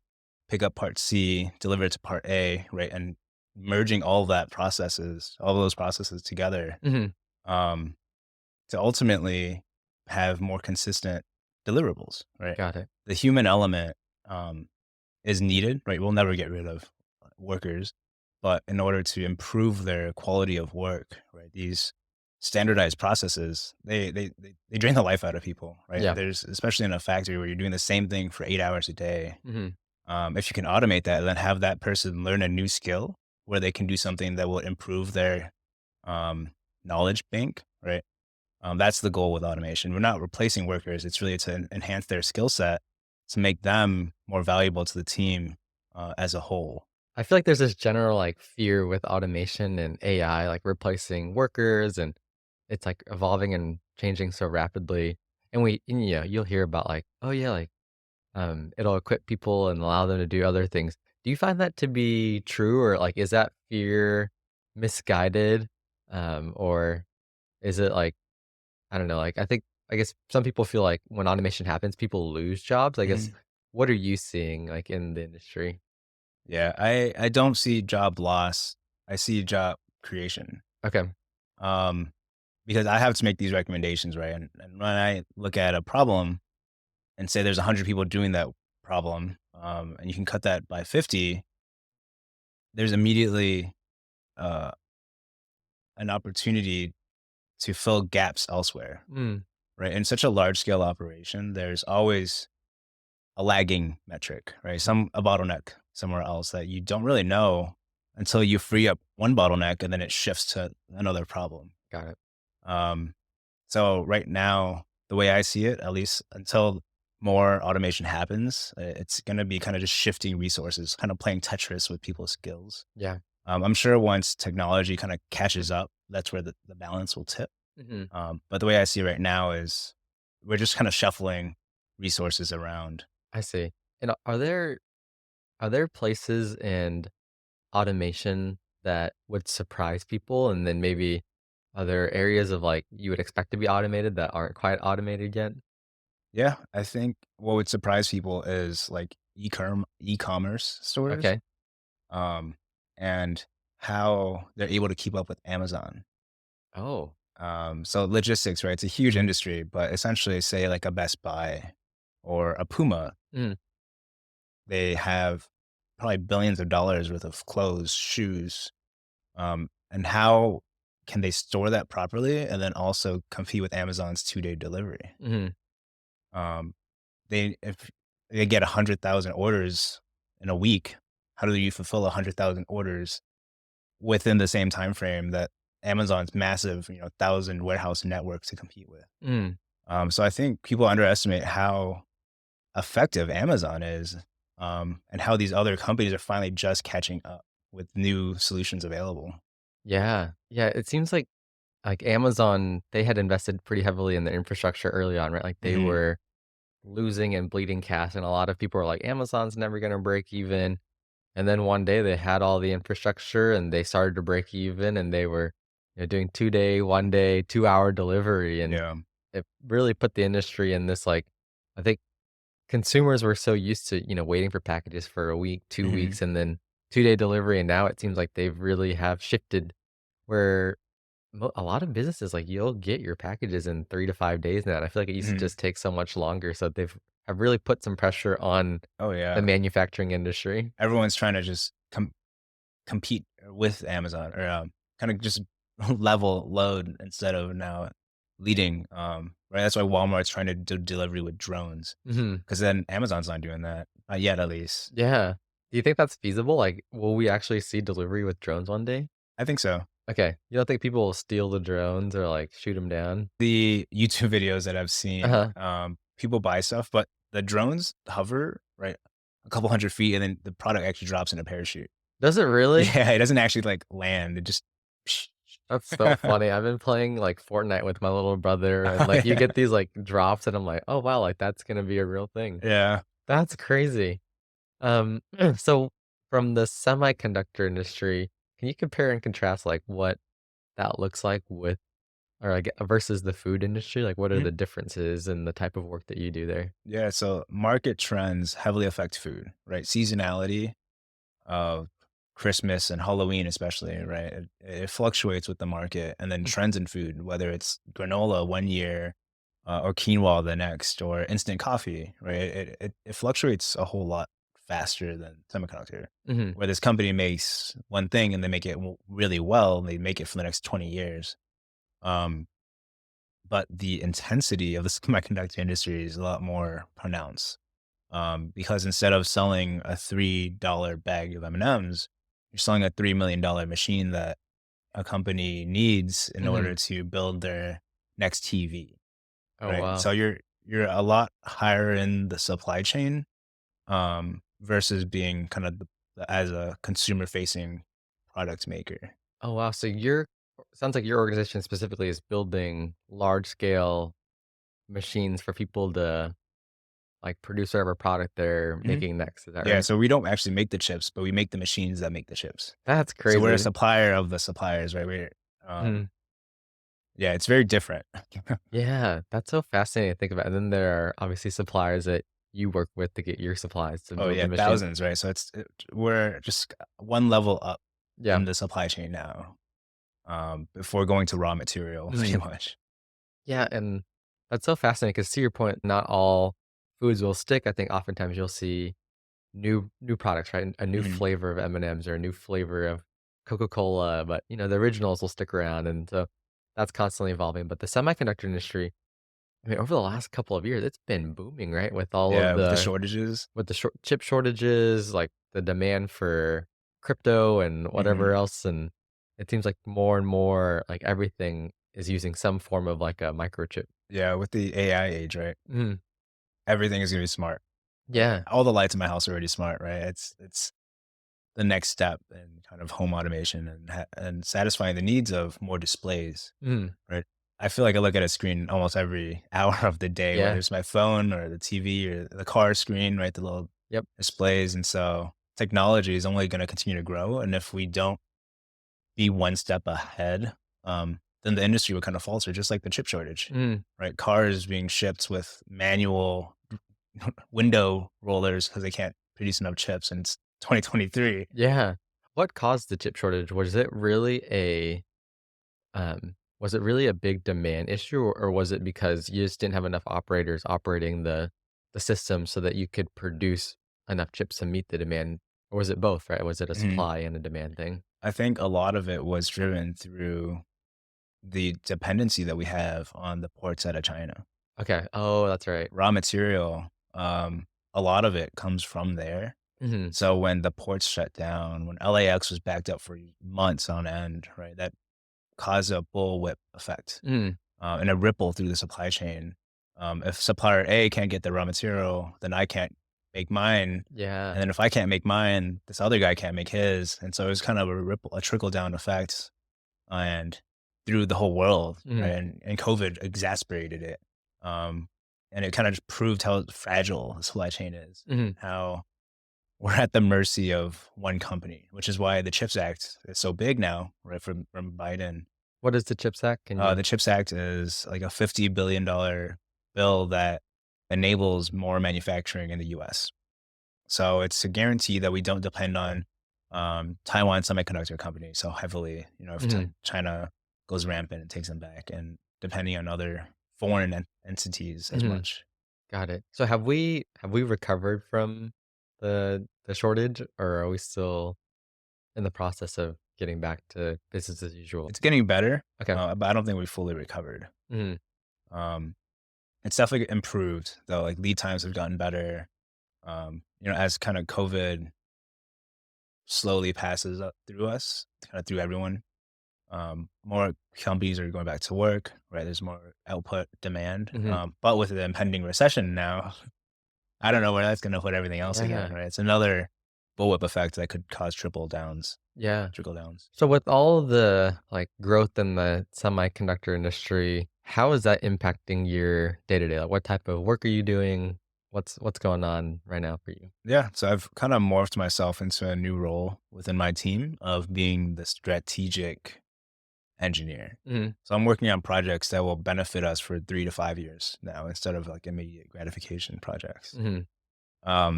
pick up part C, deliver it to part A, right? And merging all those processes together,
Mhm.
um, to ultimately have more consistent deliverables, right?
Got it.
The human element, um, is needed, right? We'll never get rid of workers, but in order to improve their quality of work, right? These standardized processes, they drain the life out of people, right?
Yeah.
There's especially in a factory where you're doing the same thing for 8 hours a day.
Mhm.
If you can automate that and then have that person learn a new skill where they can do something that will improve their um, knowledge bank, right? That's the goal with automation. We're not replacing workers. It's really to enhance their skill set to make them more valuable to the team as a whole.
I feel like there's this general, like, fear with automation and AI, like, replacing workers, and it's, like, evolving and changing so rapidly. And yeah, you'll hear about, like, "Oh, yeah, like, it'll equip people and allow them to do other things." Do you find that to be true, or, like, is that fear misguided? Or is it, like, I don't know, like, I guess some people feel like when automation happens, people lose jobs, I guess.
Mhm.
What are you seeing, like, in the industry?
Yeah, I don't see job loss. I see job creation.
Okay.
Um, because I have to make these recommendations, right? And when I look at a problem and say there's 100 people doing that problem, and you can cut that by 50, there's immediately uh, an opportunity to fill gaps elsewhere,
Mm,
right? In such a large scale operation, there's always a lagging metric, right? A bottleneck somewhere else that you don't really know until you free up one bottleneck and then it shifts to another problem.
got it.
Um, so right now, the way I see it, at least until more automation happens, it's going to be kind of just shifting resources, kind of playing Tetris with people's skills.
Yeah.
I'm sure once technology kind of catches up, that's where the balance will tip.
Mhm.
But the way I see it right now is we're just kind of shuffling resources around.
I see. And are there places and automation that would surprise people? And then maybe are there areas of, like, you would expect to be automated that aren't quite automated yet?
Yeah, I think what would surprise people is like e-commerce stores,
Okay.
um, and how they're able to keep up with Amazon.
Oh.
So logistics, right? It's a huge industry, but essentially, say like a Best Buy or a Puma,
Mm,
they have probably billions of dollars worth of clothes, shoes, and how can they store that properly and then also compete with Amazon's 2-day delivery?
mhm,
Um, if they get 100,000 orders in a week, how do you fulfill 100,000 orders within the same time frame that Amazon's massive, 1,000 warehouse network to compete with?
mm,
So I think people underestimate how effective Amazon is, and how these other companies are finally just catching up with new solutions available.
Yeah. Yeah, it seems like Amazon, they had invested pretty heavily in the infrastructure early on, right? Like, they
Mhm,
were losing and bleeding cash, and a lot of people were like, "Amazon's never gonna break even." And then one day they had all the infrastructure and they started to break even and they were, doing 2-day, 1-day, 2-hour delivery, and
yeah,
it really put the industry in this, like, I think consumers were so used to, waiting for packages for a week, 2
mhm,
weeks, and then 2-day delivery, and now it seems like they've really have shifted where a lot of businesses, like, you'll get your packages in 3 to 5 days now, and I feel like it used to
mhm.
just take so much longer, so they've have really put some pressure on
Oh,
the
yeah.
manufacturing industry.
Everyone's trying to just compete with Amazon or, kinda just level load instead of now leading, right? That's why Walmart's trying to do delivery with drones,
Mhm.
because then Amazon's not doing that, not yet at least.
Yeah. Do you think that's feasible? Like, will we actually see delivery with drones one day?
I think so.
Okay. You don't think people will steal the drones or, like, shoot them down?
The YouTube videos that I've seen,
Uh-huh.
people buy stuff, but the drones hover, right, a couple 100 feet, and then the product actually drops in a parachute.
Does it really?
Yeah, it doesn't actually, like, land, it just
That's so funny. I've been playing, like, Fortnite with my little brother, and,
Oh,
like, you
yeah.
get these, like, drops, and I'm like, "Oh, wow, like, that's gonna be a real thing."
Yeah.
That's crazy. Um, so from the semiconductor industry, can you compare and contrast, like, what that looks like with or, like, versus the food industry? Like, what are
Mhm.
the differences in the type of work that you do there?
Yeah, so market trends heavily affect food, right? Seasonality of Christmas and Halloween especially, right? It fluctuates with the market, and then
Mm,
trends in food, whether it's granola one year, or quinoa the next, or instant coffee, right? It fluctuates a whole lot faster than semiconductor,
mhm,
where this company makes one thing and they make it really well, they make it for the next 20 years. Um, but the intensity of the semiconductor industry is a lot more pronounced, because instead of selling a $3 bag of M&Ms, you're selling a $3 million machine that a company needs in
mhm.
order to build their next TV,
Oh,
right?
wow.
So you're a lot higher in the supply chain, versus being kind of as a consumer facing product maker.
Oh, wow. So your sounds like your organization specifically is building large scale machines for people to, like, produce whatever product they're
Mhm.
making next. Is that
Yeah,
right?
so we don't actually make the chips, but we make the machines that make the chips.
That's
So we're a
crazy.
supplier of the suppliers, right?
Mhm.
Yeah, it's very different.
Yeah, that's so fascinating to think about. And then there are obviously suppliers that you work with to get your supplies to
Oh,
build the
yeah,
machine.
thousands, right? So we're just one level up
Yeah.
in the supply chain now, before going to raw material pretty
Mhm.
much.
Yeah, and that's so fascinating because to your point, not all foods will stick. I think oftentimes you'll see new products, right? A new
Mhm.
flavor of M&Ms or a new flavor of Coca-Cola, but, the originals will stick around, and so that's constantly evolving. But the semiconductor industry, I mean, over the last couple of years, it's been booming, right? With all of
Yeah, with the shortages.
the chip shortages, like, the demand for crypto and whatever
Mhm.
else, and it seems like more and more, like, everything is using some form of, like, a microchip.
Yeah, with the AI age, right?
Mhm.
Everything is gonna be smart. Like,
Yeah.
all the lights in my house are already smart, right? It's the next step in kind of home automation and satisfying the needs of more displays.
Mhm.
Right. I feel like I look at a screen almost every hour of the day, whether
Yeah.
it's my phone or the TV or the car screen, right? The little
Yep.
displays. And so technology is only going to continue to grow. And if we don't be one step ahead, then the industry would kind of falter, just like the chip shortage,
Mhm.
right? Cars being shipped with manual window rollers because they can't produce enough chips. And it's 2023.
Yeah. What caused the chip shortage? Was it really a big demand issue, or was it because you just didn't have enough operators operating the system so that you could produce enough chips to meet the demand? Or was it both, right? Was it a
Mhm.
supply and a demand thing?
I think a lot of it was driven through the dependency that we have on the ports out of China.
Okay. Oh, that's right.
Raw material, a lot of it comes from there.
Mhm.
So when the ports shut down, when LAX was backed up for months on end, right, that caused a bullwhip effect,
Mhm.
and a ripple through the supply chain, If supplier A can't get the raw material, then I can't make mine,
Yeah.
and then if I can't make mine, this other guy can't make his, and so it's kind of a trickle down effect, and through the whole world, right?
Mhm.
And COVID exacerbated it, um, and it kind of just proved how fragile the supply chain is,
Mhm.
how we're at the mercy of one company, which is why the CHIPS Act is so big now, right? From Biden.
What is the CHIPS Act? Can you
The CHIPS Act is like a $50 billion bill that enables more manufacturing in the US. So it's a guarantee that we don't depend on Taiwan Semiconductor Company so heavily, if
Mhm.
China goes rampant and takes them back, and depending on other foreign entities as
Mhm.
much.
Got it. So have we recovered from the shortage, or are we still in the process of getting back to business as usual?
It's getting better,
Okay.
but I don't think we fully recovered.
Mhm.
Um, it's definitely improved though. Like lead times have gotten better. As kind of COVID slowly passes up through us, kind of through everyone. More companies are going back to work, right? There's more output demand.
Mhm.
But with the impending recession now, I don't know where that's going to put everything else again,
Yeah.
right? It's another bullwhip effect that could cause
Yeah.
trickle downs.
So with all the, like, growth in the semiconductor industry, how is that impacting your day-to-day? Like, what type of work are you doing? What's going on right now for you?
Yeah. So I've kind of morphed myself into a new role within my team of being the strategic engineer.
Mhm.
So I'm working on projects that will benefit us for 3 to 5 years now instead of like immediate gratification projects.
Mhm.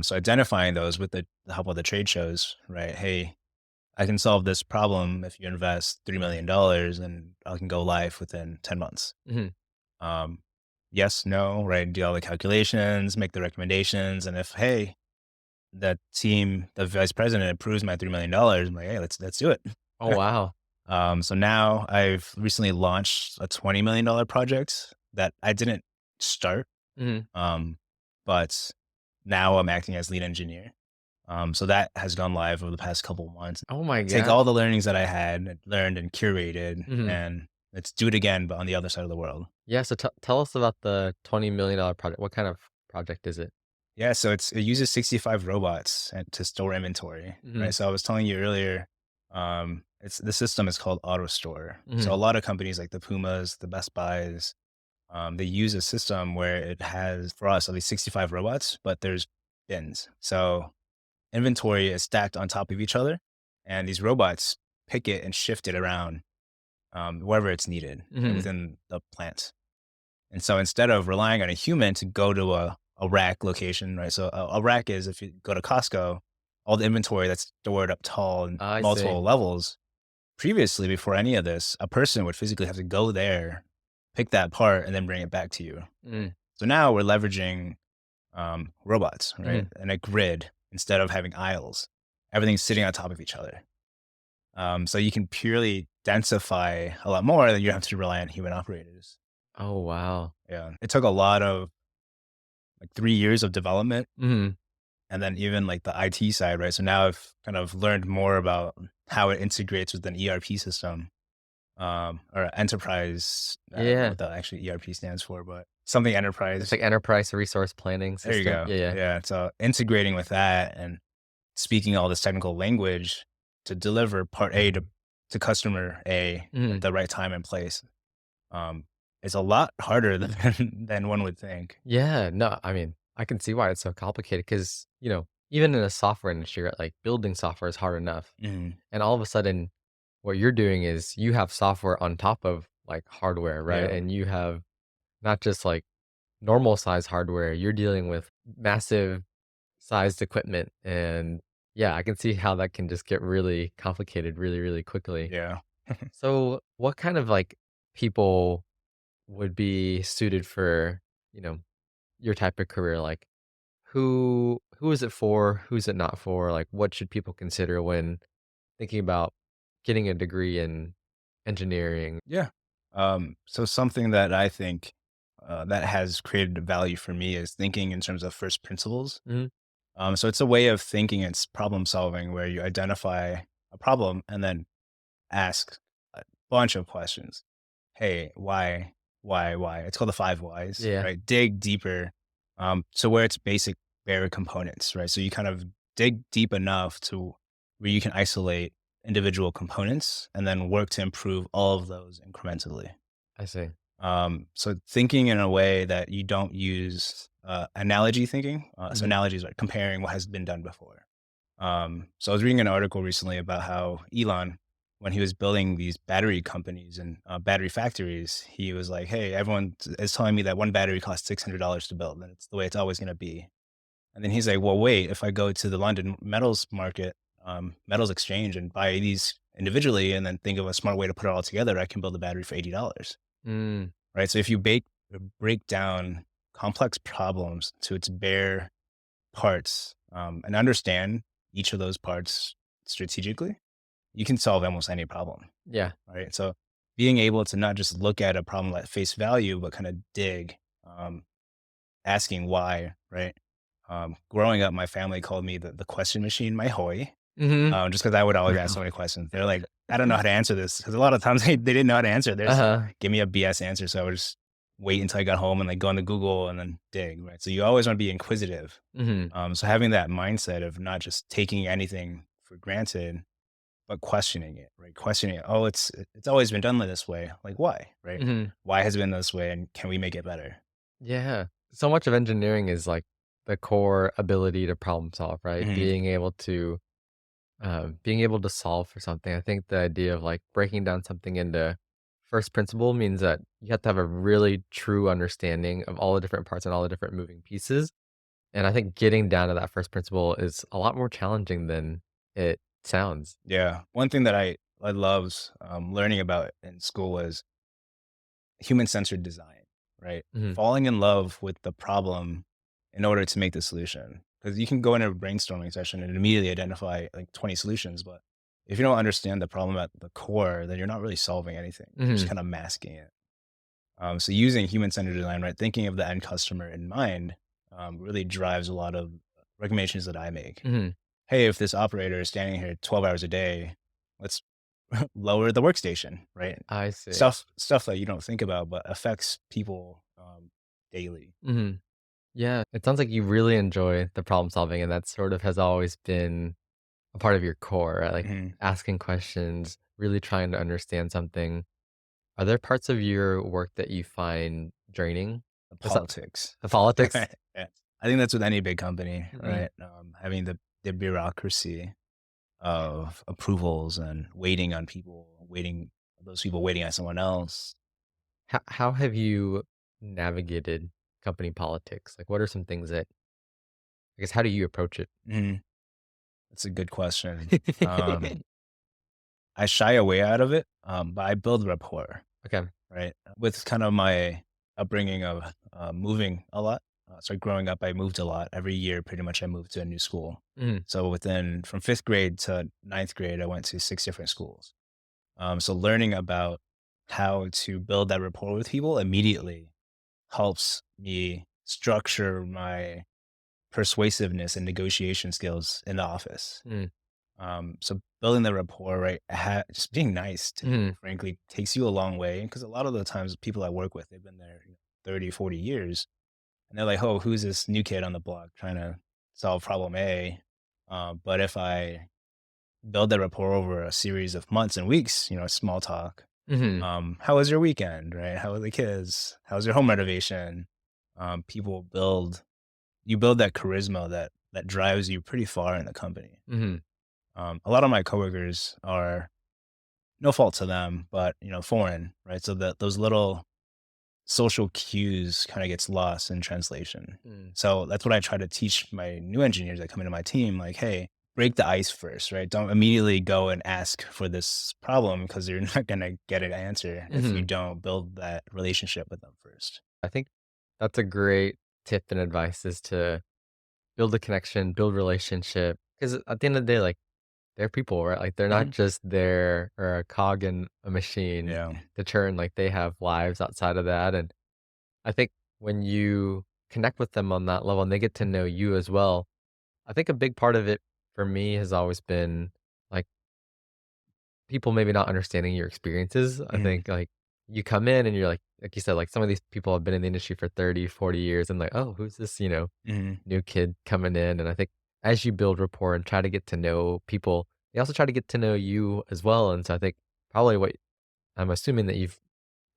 So identifying those with the help of the trade shows, right? Hey, I can solve this problem if you invest $3 million and I can go live within 10 months.
Mhm.
Um, yes, no, right? Do all the calculations, make the recommendations. And if, hey, the vice president approves my $3 million, I'm like, hey, let's do it.
Oh, wow.
So now I've recently launched a $20 million project that I didn't start.
Mhm.
Um, but now I'm acting as lead engineer. So that has gone live over the past couple months.
Oh my
Take
gosh.
all the learnings that I had learned and curated,
Mhm.
and let's do it again, but on the other side of the world.
Yeah, so tell us about the $20 million project. What kind of project is it?
Yeah, so it uses 65 robots to store inventory, right?
Mhm.
So I was telling you earlier, it's the system is called AutoStore. So a
Mhm.
lot of companies like the Pumas, the Best Buys, they use a system where it has for us at least 65 robots, but there's bins. So inventory is stacked on top of each other, and these robots pick it and shift it around wherever it's needed, right,
Mhm.
within the plant. And so instead of relying on a human to go to a rack location, right? So a rack is if you go to Costco, all the inventory that's stored up tall and
I see.
multiple levels. Previously, before any of this, a person would physically have to go there, pick that part, and then bring it back to you.
Mm.
So now we're leveraging robots, right?
Mhm.
And a grid instead of having aisles. Everything's sitting on top of each other. So you can purely densify a lot more than you have to rely on human operators.
Oh, wow.
Yeah. It took a lot of like 3 years of development
Mhm.
and then even like the IT side, right? So now I've kind of learned more about how it integrates with an ERP system or enterprise. I don't know
Yeah.
what the actual ERP stands for, but something
It's
enterprise.
like enterprise resource planning
There you
system.
go.
Yeah, yeah.
Yeah. So integrating with that and speaking all this technical language to deliver part A to customer A at
Mhm.
the right time and place um, is a lot harder than one would think.
Yeah, no, I mean, I can see why it's so complicated because, even in the software industry, right, like, building software is hard enough,
Mhm.
and all of a sudden, what you're doing is you have software on top of, like, hardware, right?
Yeah.
And you have not just, like, normal size hardware, you're dealing with massive sized equipment, and, yeah, I can see how that can just get really complicated really, really quickly.
Yeah.
So, what kind of, like, people would be suited for, you know, your type of career? Like, who is it for? Who's it not for? Like, what should people consider when thinking about getting a degree in engineering?
Yeah. So something that I think that has created value for me is thinking in terms of first principles.
Mhm.
So it's a way of thinking, it's problem solving where you identify a problem and then ask a bunch of questions. Hey, why? why. It's called the 5 whys,
Yeah,
right? Dig deeper, so where it's basic bare components, right? So you kind of dig deep enough to where you can isolate individual components and then work to improve all of those incrementally.
I see.
So thinking in a way that you don't use analogy thinking. So
Mhm.
analogies are comparing what has been done before. So I was reading an article recently about how Elon, when he was building these battery companies and battery factories, he was like, "Hey, everyone is telling me that one battery costs $600 to build, and it's the way it's always going to be." And then he's like, "Well, wait, if I go to the London metals market, metals exchange, and buy these individually, and then think of a smart way to put it all together, I can build a battery for $80."
Mm,
Right? So if you break down complex problems to its bare parts, and understand each of those parts strategically, you can solve almost any problem,
yeah.
right? So being able to not just look at a problem at face value, but kind of dig, asking why, right? Growing up, my family called me the question machine, my hoy,
Mhm.
just because I would always ask so many questions. They're like, I don't know how to answer this because a lot of times they didn't know how to answer. They just
Uh-huh.
give me a BS answer. So I would just wait until I got home and like go into Google and then dig, right? So you always want to be inquisitive.
Mhm.
So having that mindset of not just taking anything for granted, but questioning it, right? Questioning it. Oh, it's always been done this way. Like why, right?
Mhm.
Why has it been this way, and can we make it better?
Yeah. So much of engineering is, like, the core ability to problem solve, right?
Hmm.
Being able to solve for something. I think the idea of, like, breaking down something into first principle means that you have to have a really true understanding of all the different parts and all the different moving pieces, and I think getting down to that first principle is a lot more challenging than it sounds.
Yeah. One thing that I loved learning about in school was human-centered design, right?
Mhm.
Falling in love with the problem in order to make the solution. Because you can go into a brainstorming session and immediately identify like 20 solutions, but if you don't understand the problem at the core, then you're not really solving anything. You're just
Mhm.
kind of masking it. So using human-centered design, right? Thinking of the end customer in mind, really drives a lot of recommendations that I make.
Mhm.
Hey, if this operator is standing here 12 hours a day, let's lower the workstation, right?
I see.
Stuff that you don't think about, but affects people, daily.
Mhm. Yeah, it sounds like you really enjoy the problem solving, and that sort of has always been a part of your core, right? Like,
Mhm.
asking questions, really trying to understand something. Are there parts of your work that you find draining?
The
Besi
politics.
the politics?
Yeah. I think that's with any big company,
Mhm.
right? Having the bureaucracy of approvals and waiting on people, those people waiting on someone else.
How have you navigated company politics? Like, what are some things that I guess, how do you approach it?
Mhm. That's a good question. I shy away out of it, but I build rapport.
Okay.
Right? With kind of my upbringing of, moving a lot. So growing up, I moved a lot. Every year, pretty much, I moved to a new school.
Mhm.
So from 5th grade to ninth grade, I went to 6 different schools. So learning about how to build that rapport with people immediately helps me structure my persuasiveness and negotiation skills in the office.
Mm.
So building the rapport, right? Just being nice to people,
Mhm.
frankly, takes you a long way. Because a lot of the times, people I work with, they've been there 30, 40 years. And they're like, oh, who's this new kid on the block trying to solve problem A? But if I build that rapport over a series of months and weeks, small talk.
Mhm.
How was your weekend, right? How are the kids? How's your home renovation? You build that charisma that drives you pretty far in the company.
Mhm.
A lot of my coworkers are no fault to them, but, foreign, right? So that those little social cues kinda gets lost in translation.
Mm.
So that's what I try to teach my new engineers that come into my team, like, "Hey, break the ice first, right? Don't immediately go and ask for this problem because 'cause you're not gonna get an answer if you
Mhm.
don't build that relationship with them first."
I think that's a great tip and advice is to build a connection, build relationship. Because at the end of the day, like, they're people, right? Like, they're not
Mhm.
just there or a cog in a machine
Yeah.
to turn, like, they have lives outside of that, and I think when you connect with them on that level and they get to know you as well, I think a big part of it for me has always been, like, people maybe not understanding your experiences. I
Mhm.
think, like, you come in and you're like you said, like, some of these people have been in the industry for 30, 40 years and like, "Oh, who's this,
Mhm.
new kid coming in?" And I think as you build rapport and try to get to know people, they also try to get to know you as well, and so I think probably what I'm assuming that you've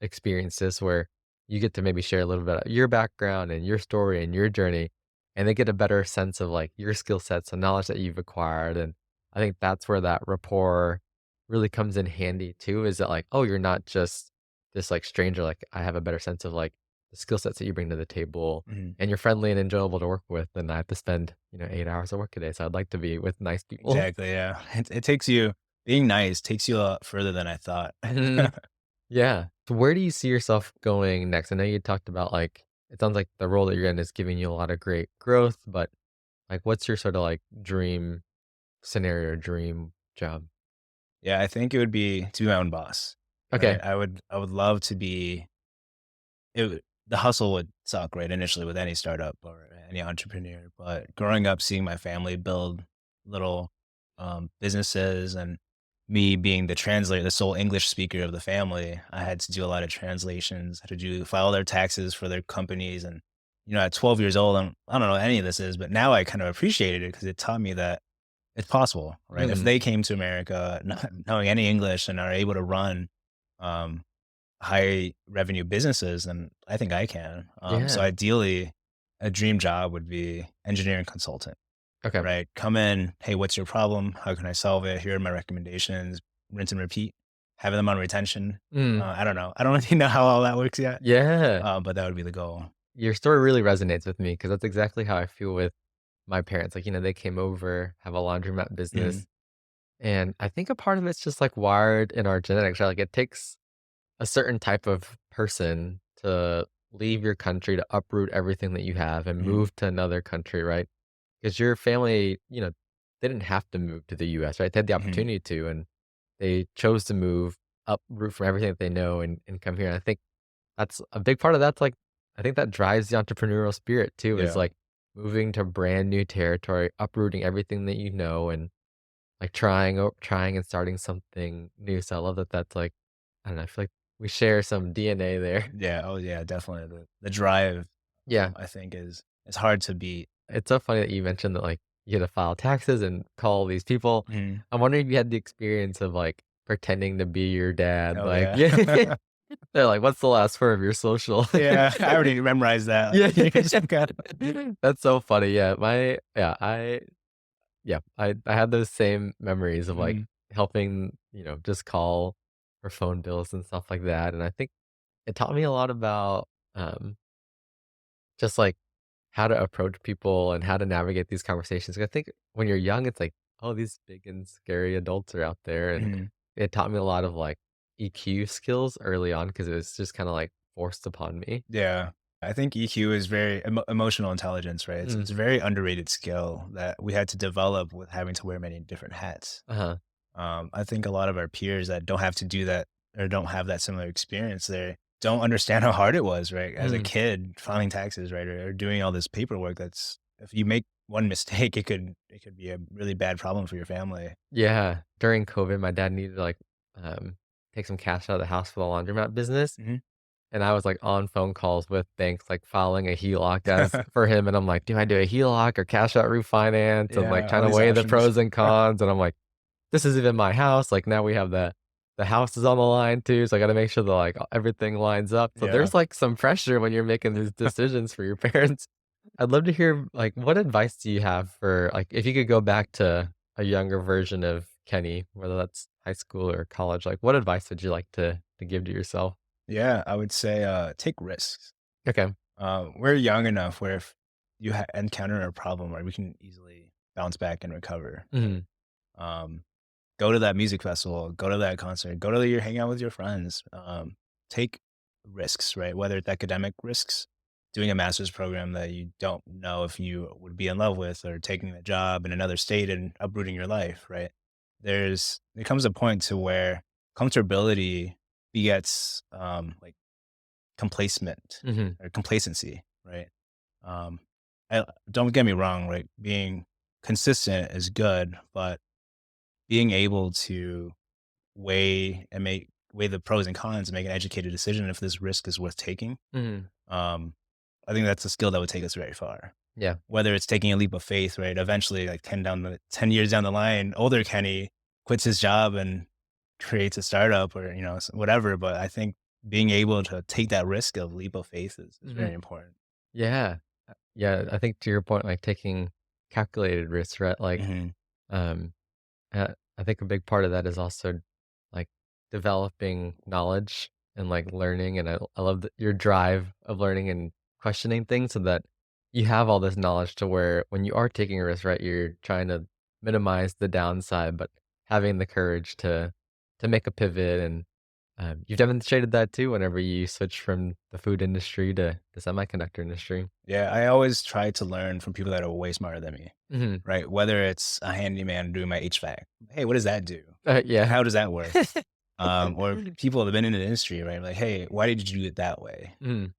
experienced this where you get to maybe share a little bit of your background and your story and your journey, and they get a better sense of, like, your skill sets and knowledge that you've acquired, and I think that's where that rapport really comes in handy too, is that, like, oh, you're not just this, like, stranger, like, I have a better sense of, like, the skill sets that you bring to the table,
Mhm.
and you're friendly and enjoyable to work with, and I have to spend, 8 hours of work a day, so I'd like to be with nice people.
Exactly, yeah. It takes you being nice takes you a lot further than I thought.
Mhm. Yeah. So where do you see yourself going next? I know you talked about like it sounds like the role that you're in is giving you a lot of great growth, but like what's your sort of like dream scenario, dream job?
Yeah, I think it would be to be my own boss, right?
Okay.
I would love to be the hustle would suck, right, initially with any startup or any entrepreneur, but growing up, seeing my family build little, businesses and me being the translator, the sole English speaker of the family, I had to do a lot of translations, had to file their taxes for their companies, and, at 12 years old, I don't know what any of this is, but now I kind of appreciated it because it taught me that it's possible, right? If
Mm,
they came to America not knowing any English and are able to run, um high revenue businesses, then I think I can. So
yeah.
ideally, a dream job would be engineering consultant,
Okay.
right? Come in, hey, what's your problem? How can I solve it? Here are my recommendations. Rinse and repeat. Having them on retention.
Mm,
I don't know. I don't really know how all that works yet,
yeah.
but that would be the goal.
Your story really resonates with me because that's exactly how I feel with my parents. Like, they came over, have a laundromat
Mhm,
business. And I think a part of it's just like wired in our genetics, right? Like it takes a certain type of person to leave your country, to uproot everything that you have and
mhm,
move to another country, right? Because your family, they didn't have to move to the US, right? They had the
mhm.
opportunity to, and they chose to move, uproot from everything that they know and come here. And I think that's a big part of that's like, I think that drives the entrepreneurial spirit too, is
Yeah,
like moving to brand new territory, uprooting everything that you know and like trying and starting something new. So I love that that's like, I don't know, I feel like we share some DNA there.
yeah. Oh, yeah. Definitely. The drive,
Yeah.
I think, is hard to beat.
It's so funny that you mentioned that, like, you had to file taxes and call these people.
Mhm.
I'm wondering if you had the experience of, like, pretending to be your dad,
Oh,
like
yeah.
yeah. They're like, "What's the last four of your social?"
Yeah, I already memorized that.
Yeah.
Like, you just got
That's so funny, yeah. I had those same memories of, like,
Mhm.
helping, just call for phone bills and stuff like that, and I think it taught me a lot about, just, like, how to approach people and how to navigate these conversations. 'Cause I think when you're young, it's like, "Oh, these big and scary adults are out there," and
Mhm.
it taught me a lot of, like, EQ skills early on because it was just kinda, like, forced upon me.
Yeah. I think EQ is very emotional intelligence, right? It's
Mm,
it's a very underrated skill that we had to develop with having to wear many different hats.
uh-huh.
I think a lot of our peers that don't have to do that or don't have that similar experience, they don't understand how hard it was, right? As a
Mm,
kid, filing taxes, right, or doing all this paperwork. That's if you make one mistake, it could be a really bad problem for your family.
yeah. During COVID, my dad needed to, like, um, take some cash out of the house for the laundromat business,
Mhm.
and I was, like, on phone calls with banks, like, filing a HELOC as for him, and I'm like, "Do I do a HELOC or cash out refinance?" And, like,
Yeah, all
trying to
these
weigh the
options.
pros and cons, and I'm like, "This isn't even my house." Like, now we have the house is on the line too, so I gotta make sure that, like, everything lines up. So
Yeah.
there's, like, some pressure when you're making these decisions for your parents. I'd love to hear, like, what advice do you have for, like, if you could go back to a younger version of Kenny, whether that's high school or college, like, what advice would you like to give to yourself?
Yeah, I would say, take risks.
Okay.
We're young enough where if you encounter a problem, right, we can easily bounce back and recover, right?
Mhm.
Um, Go to that music festival, go to that concert, go to your hang out with your friends. Take risks, right? Whether it's academic risks, doing a master's program that you don't know if you would be in love with, or taking a job in another state and uprooting your life, right? There comes a point to where comfortability begets like complacement
Mhm.
or complacency, right? Um, don't get me wrong, right? Being consistent is good, but being able to weigh and make weigh the pros and cons and make an educated decision if this risk is worth taking.
Mhm.
Um, I think that's a skill that would take us very far.
Yeah.
Whether it's taking a leap of faith, right? Eventually, like 10 years down the line, older Kenny quits his job and creates a startup or, whatever. But I think being able to take that risk of leap of faith is very
Mhm.
important.
Yeah. Yeah, I think to your point, like, taking calculated risks, right? Like,
Mhm.
um I think a big part of that is also, like, developing knowledge and, like, learning, and I love your drive of learning and questioning things so that you have all this knowledge to where when you are taking a risk, right, you're trying to minimize the downside, but having the courage to make a pivot, and, you've demonstrated that too whenever you switch from the food industry to the semiconductor industry.
Yeah, I always try to learn from people that are way smarter than me,
Mhm.
right? Whether it's a handyman doing my HVAC. Hey, what does that do?
Yeah.
How does that work? Or people that have been in the industry, right? Like, hey, why did you do it that way?
Mhm.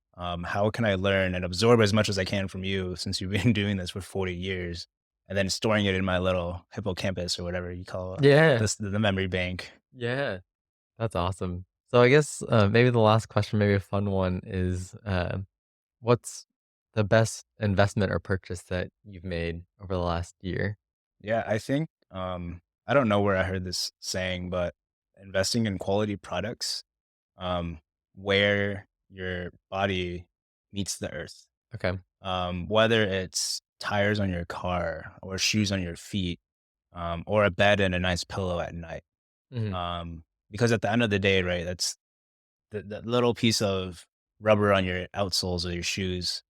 How can I learn and absorb as much as I can from you since you've been doing this for 40 years and then storing it in my little hippocampus or whatever you call
Yeah.
this the memory bank.
Yeah. That's awesome. So I guess, maybe the last question, maybe a fun one is, what's the best investment or purchase that you've made over the last year?
Yeah, I think I don't know where I heard this saying, but investing in quality products um where your body meets the earth.
Okay.
Whether it's tires on your car or shoes on your feet, or a bed and a nice pillow at night.
Mhm.
Because at the end of the day, right, that's that little piece of rubber on your outsoles of your shoes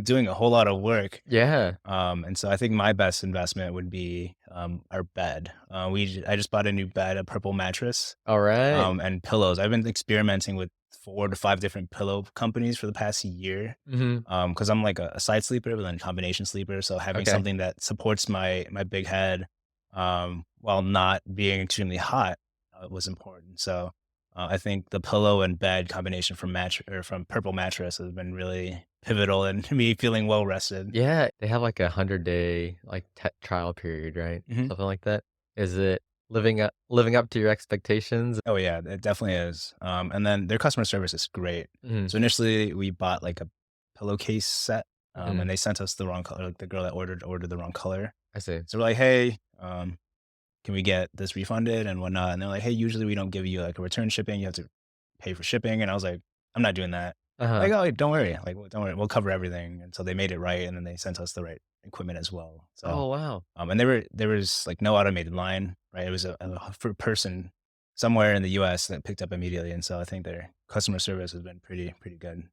doing a whole lot of work.
Yeah.
And so I think my best investment would be our bed. I just bought a new bed, a purple mattress,
Alright.
and pillows. I've been experimenting with 4 to 5 different pillow companies for the past year.
Mhm.
Because I'm like a side sleeper, but then combination sleeper. So having
Okay.
something that supports my big head, while not being extremely hot, was important. So I think the pillow and bed combination from Purple Mattress has been really pivotal in me feeling well rested.
Yeah, they have, like, a 100-day, like, trial period, right?
Mhm.
Something like that? Is it living up to your expectations?
Oh, yeah, it definitely is, and then their customer service is great.
Mhm.
So, initially, we bought, like, a pillowcase set,
Mhm.
and they sent us the wrong color, like, the girl that ordered the wrong color.
I see.
So, we're like, "Hey, can we get this refunded and whatnot?" And they're like, "Hey, usually we don't give you, like, a return shipping, you have to pay for shipping," and I was like, "I'm not doing that."
Uh-huh.
Like, "Oh, don't worry, like, don't worry, we'll cover everything," and so they made it right, and then they sent us the right equipment as well, so
Oh, wow.
and there was, like, no automated line, right? It was a for person somewhere in the US that picked up immediately, and so I think their customer service has been pretty good.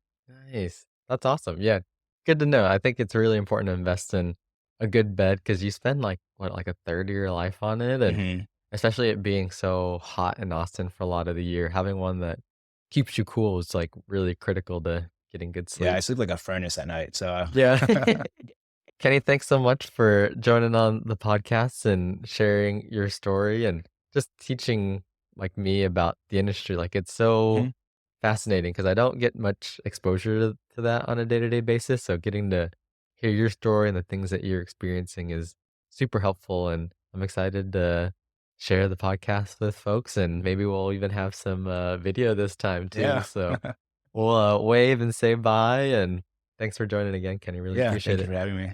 Nice. That's awesome. Yeah. Good to know. I think it's really important to invest in a good bed because you spend like what, like a third of your life on it. And
Mhm.
especially it being so hot in Austin for a lot of the year, having one that keeps you cool is like really critical to getting good
Yeah, I
sleep.
sleep like a furnace at night, so
Yeah. Kenny, thanks so much for joining on the podcast and sharing your story and just teaching like me about the industry. Like it's so
Mhm.
fascinating because I don't get much exposure to that on a day-to-day basis. So getting to hear your story and the things that you're experiencing is super helpful. And I'm excited to share the podcast with folks. And maybe we'll even have some video this time too.
Yeah.
So we'll wave and say bye. And thanks for joining again, Kenny. Really
Yeah,
appreciate
thank you
it.
for having me.